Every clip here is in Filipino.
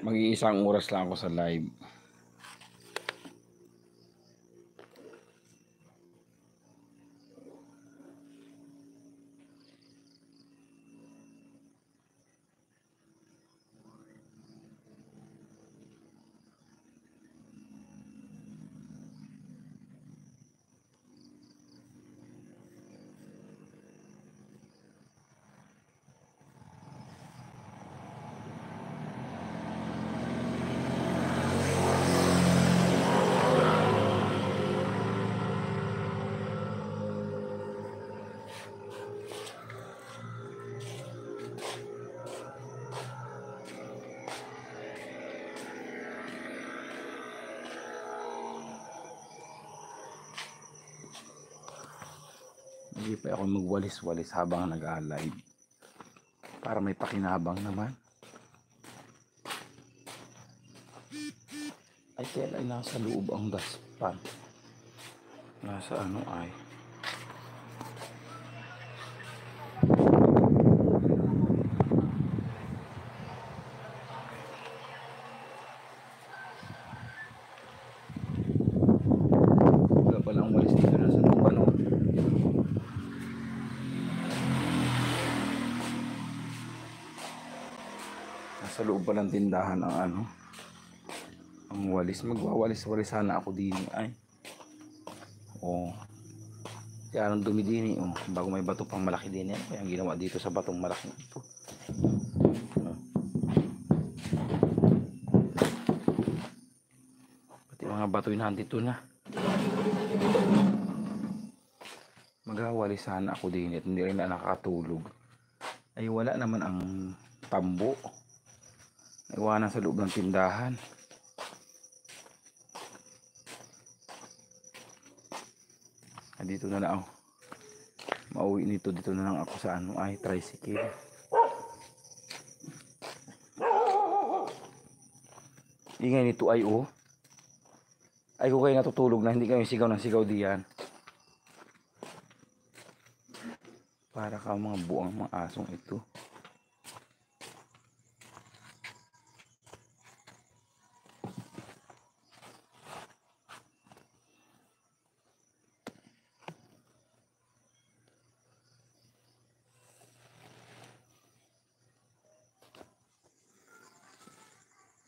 Mag-iisang oras lang ako sa live. Hindi pa ako magwalis-walis habang nag-live para may pakinabang naman. Ay kaya ay nasa loob ang daspan. Nasa ano ay wala palang walis dito, nasa loob ano. Nasa loob pa ng tindahan ang ano, ang walis. Magwawalis-walis sana ako din ay. Oh. Kaya anong dumi din oh, bago may bato pang malaki din yan. Kaya ang ginawa dito sa batong malaki ito. Pati mga bato yun nandito na. Magwawalis sana ako din at hindi rin na nakakatulog. Ay wala naman ang tambo. Naiwanan sa loob ng tindahan. Dito na lang ako. Mauwi nito, dito na lang ako sa ano ay tricycle. Ingay nito ay oh. Ay kung kayo natutulog na hindi kayo sigaw ng sigaw diyan. Para ka mga buang mga asong ito.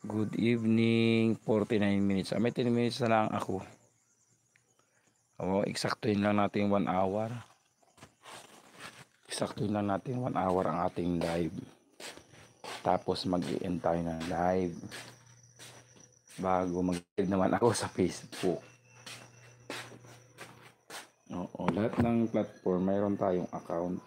Good evening, 49 minutes. May 10 minutes na lang ako. Eksaktuhin lang natin 1 hour. Eksaktuhin lang natin 1 hour ang ating live. Tapos mag-i-end tayo ng live. Bago mag-live naman ako sa Facebook. Oo, lahat ng platform mayroon tayong account.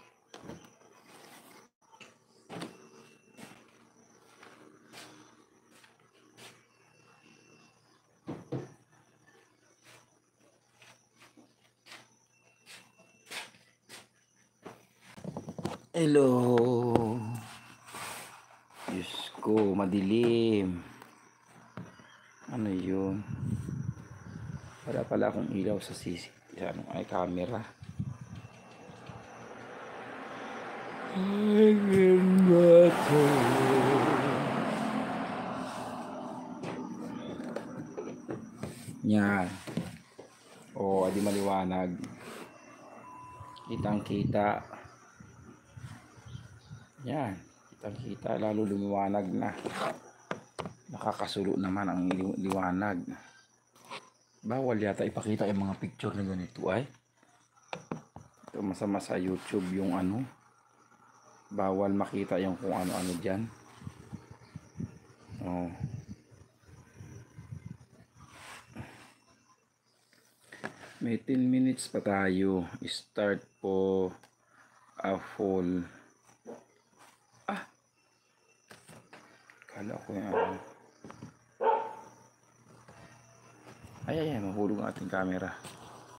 Hello. Diyos ko, madilim. Ano yun? Wala pala akong ilaw sa ano, ay camera. Ay, ganda. Yan. O, adi maliwanag. Kitang kita. Yan. Kitang kita. Lalo lumiwanag na. Nakakasulo naman ang liwanag. Bawal yata ipakita yung mga picture na ganito ay. Ito masama sa YouTube yung ano. Bawal makita yung kung ano-ano dyan. Oh. May 10 minutes pa tayo. Start po a full. Kala ko yan. Ay, mahulog ang ating camera.